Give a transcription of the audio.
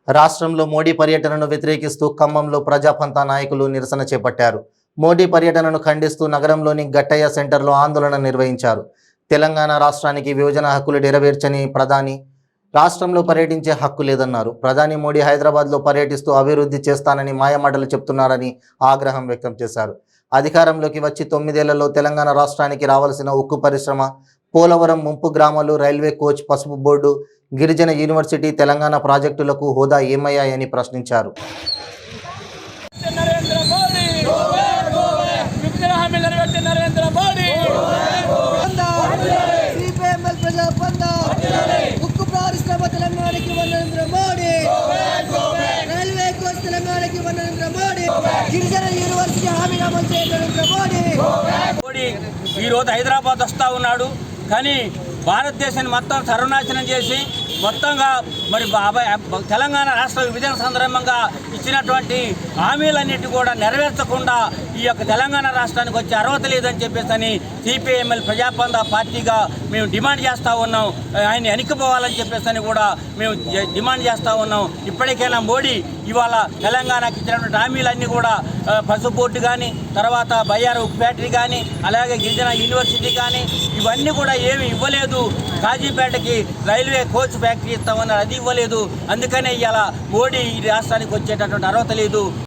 రాష్ట్రంలో మోడీ పర్యటనను వ్యతిరేకిస్తూ ఖమ్మంలో ప్రజాపంతా నాయకులు నిరసన చేపట్టారు. మోడీ పర్యటనను ఖండిస్తూ నగరంలోని గట్టయ్య సెంటర్లో ఆందోళన నిర్వహించారు. తెలంగాణ రాష్ట్రానికి విభజన హక్కులు నెరవేర్చని ప్రధాని రాష్ట్రంలో పర్యటించే హక్కు లేదన్నారు. ప్రధాని మోడీ హైదరాబాద్లో పర్యటిస్తూ అభివృద్ధి చేస్తానని మాయమాటలు చెప్తున్నారని ఆగ్రహం వ్యక్తం చేశారు. అధికారంలోకి వచ్చి 9 ఏళ్లలో తెలంగాణ రాష్ట్రానికి రావాల్సిన ఉక్కు పరిశ్రమ, పోలవరం ముంపు గ్రామాలు, రైల్వే కోచ్, పసుపు బోర్డు, గిరిజన యూనివర్సిటీ, తెలంగాణ ప్రాజెక్టులకు హోదా ఏమయ్యాయని ప్రశ్నించారు. మోడీ ఈరోజు హైదరాబాద్ వస్తూ ఉన్నాడు. కానీ భారతదేశాన్ని మొత్తం సర్వనాశనం చేసి మొత్తంగా మరి తెలంగాణ రాష్ట్ర విభజన సందర్భంగా ఇచ్చినటువంటి హామీలన్నిటి కూడా నెరవేర్చకుండా ఈ యొక్క తెలంగాణ రాష్ట్రానికి వచ్చే అర్హత లేదని చెప్పేసి సిపిఐఎంఎల్ ప్రజాపంత పార్టీగా మేము డిమాండ్ చేస్తూ ఉన్నాం. ఆయన వెనక్కిపోవాలని చెప్పేసి కూడా మేము డిమాండ్ చేస్తూ ఉన్నాం. ఇప్పటికైనా మోడీ ఇవాళ తెలంగాణకి ఇచ్చినటువంటి హామీలన్నీ కూడా పసుపు బోర్డు కానీ, తర్వాత బయ్యారు ఉక్కు ఫ్యాక్టరీ కానీ, అలాగే గిరిజన యూనివర్సిటీ కానీ ఇవన్నీ కూడా ఏమి ఇవ్వలేదు. కాజీపేటకి రైల్వే కోచ్ ఫ్యాక్టరీ ఇస్తామన్నారు, అది ఇవ్వలేదు. అందుకనే ఇవాళ మోడీ ఈ రాష్ట్రానికి వచ్చేటటువంటి అర్హత లేదు.